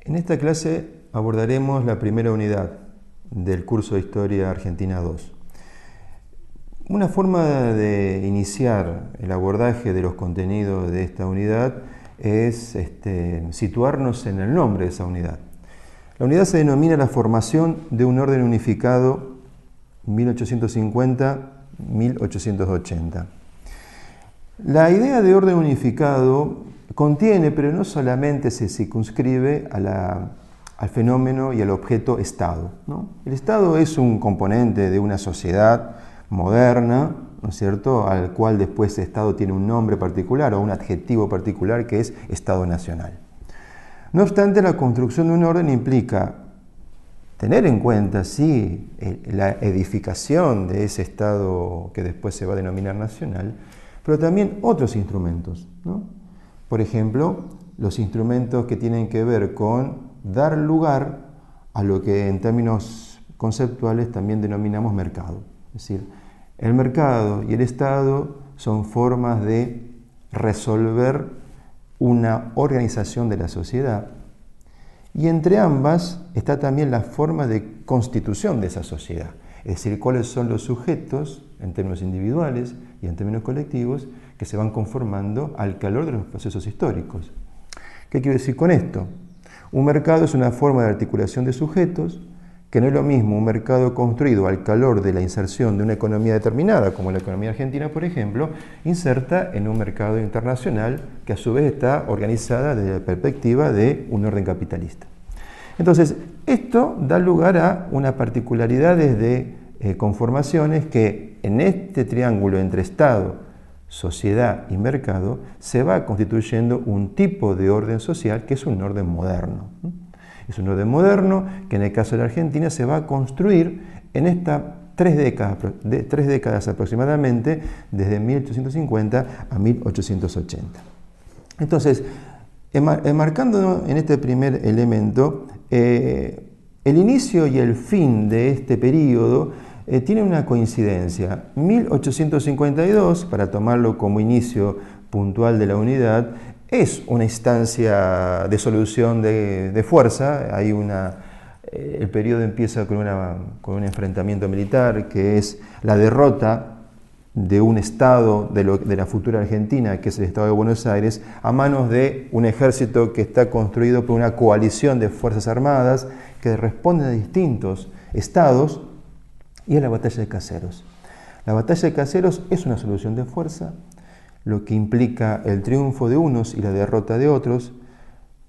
En esta clase abordaremos la primera unidad del curso de Historia Argentina 2. Una forma de iniciar el abordaje de los contenidos de esta unidad es situarnos en el nombre de esa unidad. La unidad se denomina la formación de un orden unificado 1850-1880. La idea de orden unificado contiene, pero no solamente se circunscribe al fenómeno y al objeto Estado, ¿no? El Estado es un componente de una sociedad moderna, ¿no es cierto?, al cual después el Estado tiene un nombre particular o un adjetivo particular que es Estado Nacional. No obstante, la construcción de un orden implica tener en cuenta, sí, la edificación de ese Estado que después se va a denominar nacional, pero también otros instrumentos, ¿no? Por ejemplo, los instrumentos que tienen que ver con dar lugar a lo que en términos conceptuales también denominamos mercado. Es decir, el mercado y el Estado son formas de resolver una organización de la sociedad, y entre ambas está también la forma de constitución de esa sociedad, es decir, cuáles son los sujetos en términos individuales y en términos colectivos que se van conformando al calor de los procesos históricos. ¿Qué quiero decir con esto? Un mercado es una forma de articulación de sujetos, que no es lo mismo un mercado construido al calor de la inserción de una economía determinada, como la economía argentina, por ejemplo, inserta en un mercado internacional que a su vez está organizada desde la perspectiva de un orden capitalista. Entonces, esto da lugar a una particularidad de conformaciones que en este triángulo entre Estado, sociedad y mercado se va constituyendo un tipo de orden social que es un orden moderno. Es un orden moderno que en el caso de la Argentina se va a construir en estas tres décadas aproximadamente, desde 1850 a 1880. Entonces, enmarcándonos en este primer elemento, el inicio y el fin de este periodo tiene una coincidencia. 1852, para tomarlo como inicio puntual de la unidad, es una instancia de solución de fuerza. El periodo empieza con un enfrentamiento militar que es la derrota de un Estado de la futura Argentina, que es el Estado de Buenos Aires, a manos de un ejército que está construido por una coalición de fuerzas armadas que responden a distintos estados, y es la batalla de Caseros. La batalla de Caseros es una solución de fuerza, lo que implica el triunfo de unos y la derrota de otros,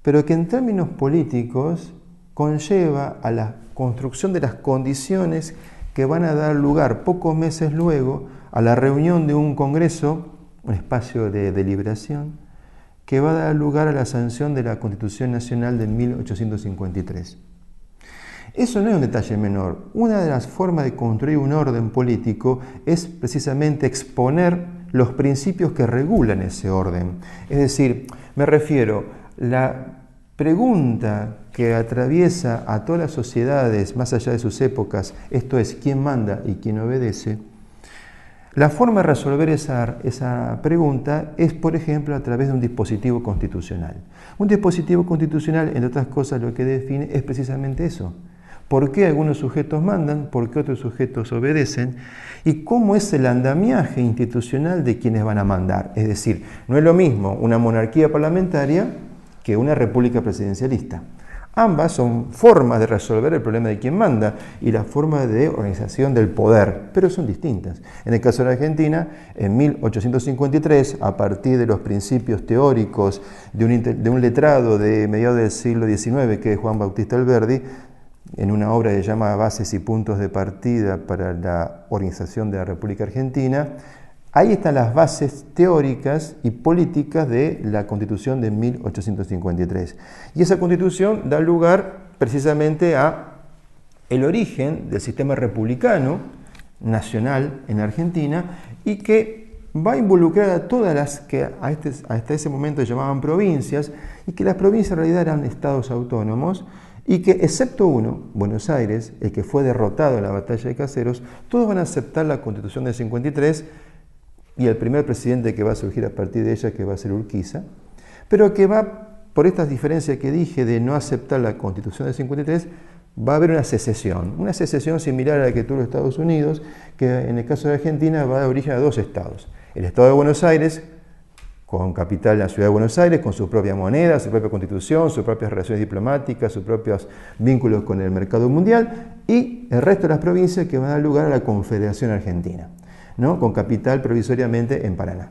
pero que en términos políticos conlleva a la construcción de las condiciones que van a dar lugar pocos meses luego a la reunión de un congreso, un espacio de deliberación, que va a dar lugar a la sanción de la Constitución Nacional de 1853. Eso no es un detalle menor. Una de las formas de construir un orden político es precisamente exponer los principios que regulan ese orden. Es decir, me refiero, la pregunta que atraviesa a todas las sociedades más allá de sus épocas, esto es, ¿quién manda y quién obedece? La forma de resolver esa pregunta es, por ejemplo, a través de un dispositivo constitucional. Un dispositivo constitucional, entre otras cosas, lo que define es precisamente eso. ¿Por qué algunos sujetos mandan? ¿Por qué otros sujetos obedecen? ¿Y cómo es el andamiaje institucional de quienes van a mandar? Es decir, no es lo mismo una monarquía parlamentaria que una república presidencialista. Ambas son formas de resolver el problema de quién manda y la forma de organización del poder, pero son distintas. En el caso de la Argentina, en 1853, a partir de los principios teóricos de un letrado de mediados del siglo XIX, que es Juan Bautista Alberdi, en una obra que se llama Bases y puntos de partida para la organización de la República Argentina, ahí están las bases teóricas y políticas de la Constitución de 1853. Y esa Constitución da lugar precisamente a el origen del sistema republicano nacional en Argentina, y que va a involucrar a todas las que hasta ese momento se llamaban provincias, y que las provincias en realidad eran estados autónomos, y que excepto uno, Buenos Aires, el que fue derrotado en la batalla de Caseros, todos van a aceptar la Constitución del 53 y el primer presidente que va a surgir a partir de ella, que va a ser Urquiza, pero que va por estas diferencias que dije de no aceptar la Constitución del 53, va a haber una secesión similar a la que tuvo Estados Unidos, que en el caso de Argentina va a dar origen a dos estados. El Estado de Buenos Aires, con capital en la ciudad de Buenos Aires, con su propia moneda, su propia constitución, sus propias relaciones diplomáticas, sus propios vínculos con el mercado mundial, y el resto de las provincias que van a dar lugar a la Confederación Argentina, ¿no? Con capital provisoriamente en Paraná.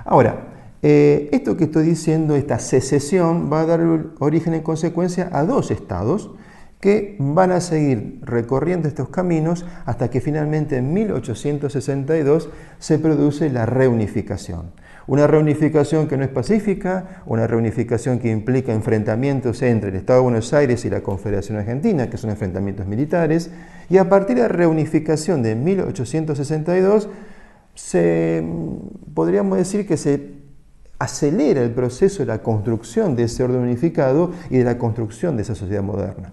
Ahora, esto que estoy diciendo, esta secesión, va a dar origen en consecuencia a dos estados que van a seguir recorriendo estos caminos hasta que finalmente en 1862 se produce la reunificación. Una reunificación que no es pacífica, una reunificación que implica enfrentamientos entre el Estado de Buenos Aires y la Confederación Argentina, que son enfrentamientos militares, y a partir de la reunificación de 1862 podríamos decir que se acelera el proceso de la construcción de ese orden unificado y de la construcción de esa sociedad moderna.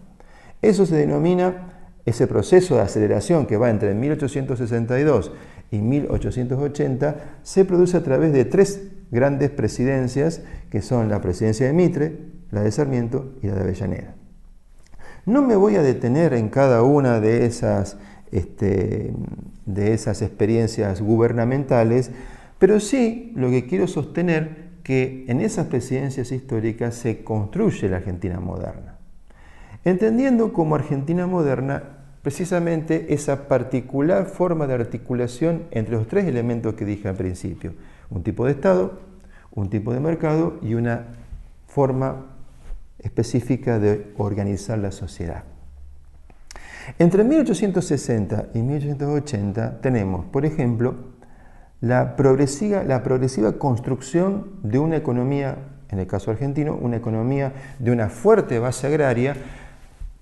Eso se denomina, ese proceso de aceleración que va entre 1862 y 1880, se produce a través de tres grandes presidencias, que son la presidencia de Mitre, la de Sarmiento y la de Avellaneda. No me voy a detener en cada una de esas experiencias gubernamentales, pero sí lo que quiero sostener que en esas presidencias históricas se construye la Argentina moderna. Entendiendo como Argentina moderna precisamente esa particular forma de articulación entre los tres elementos que dije al principio: un tipo de Estado, un tipo de mercado y una forma específica de organizar la sociedad. Entre 1860 y 1880 tenemos, por ejemplo, la progresiva construcción de una economía, en el caso argentino, una economía de una fuerte base agraria,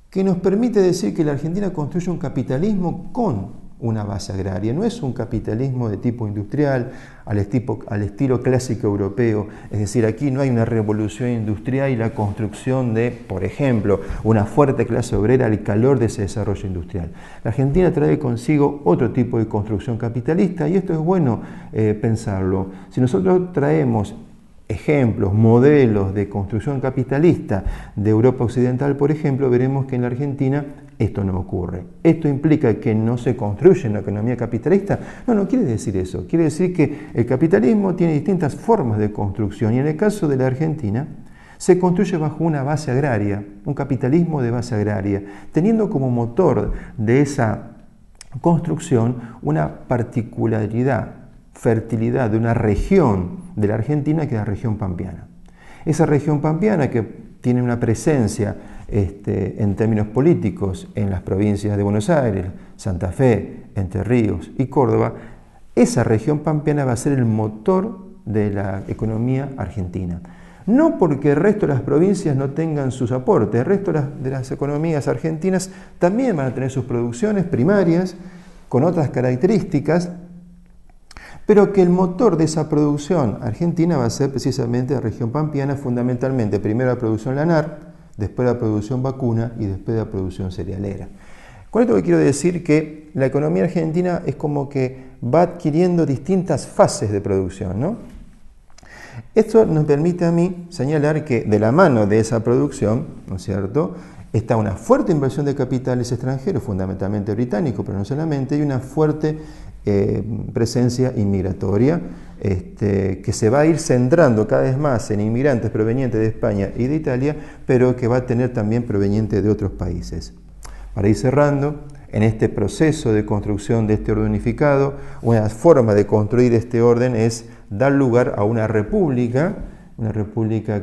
que nos permite decir que la Argentina construye un capitalismo con una base agraria. No es un capitalismo de tipo industrial, al estilo clásico europeo. Es decir, aquí no hay una revolución industrial y la construcción de, por ejemplo, una fuerte clase obrera al calor de ese desarrollo industrial. La Argentina trae consigo otro tipo de construcción capitalista, y esto es bueno pensarlo. Si nosotros traemos ejemplos, modelos de construcción capitalista de Europa Occidental, por ejemplo, veremos que en la Argentina esto no ocurre. ¿Esto implica que no se construye una economía capitalista? No quiere decir eso. Quiere decir que el capitalismo tiene distintas formas de construcción, y en el caso de la Argentina se construye bajo una base agraria, un capitalismo de base agraria, teniendo como motor de esa construcción una particularidad, fertilidad de una región de la Argentina, que es la región pampeana. Esa región pampeana, que tiene una presencia en términos políticos en las provincias de Buenos Aires, Santa Fe, Entre Ríos y Córdoba, esa región pampeana va a ser el motor de la economía argentina. No porque el resto de las provincias no tengan sus aportes, el resto de las economías argentinas también van a tener sus producciones primarias con otras características, pero que el motor de esa producción argentina va a ser precisamente la región pampeana, fundamentalmente primero la producción lanar, después la producción vacuna y después la producción cerealera. Con esto que quiero decir que la economía argentina es como que va adquiriendo distintas fases de producción, ¿no? Esto nos permite a mí señalar que de la mano de esa producción, ¿no es cierto?, está una fuerte inversión de capitales extranjeros, fundamentalmente británicos, pero no solamente, y una fuerte presencia inmigratoria que se va a ir centrando cada vez más en inmigrantes provenientes de España y de Italia, pero que va a tener también provenientes de otros países. Para ir cerrando, en este proceso de construcción de este orden unificado, una forma de construir este orden es dar lugar a una república,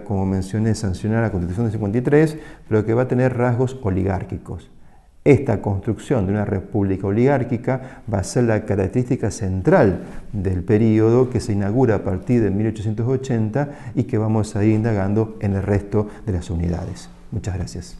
como mencioné, sancionada la Constitución del 53, pero que va a tener rasgos oligárquicos. Esta construcción de una república oligárquica va a ser la característica central del período que se inaugura a partir de 1880 y que vamos a ir indagando en el resto de las unidades. Muchas gracias.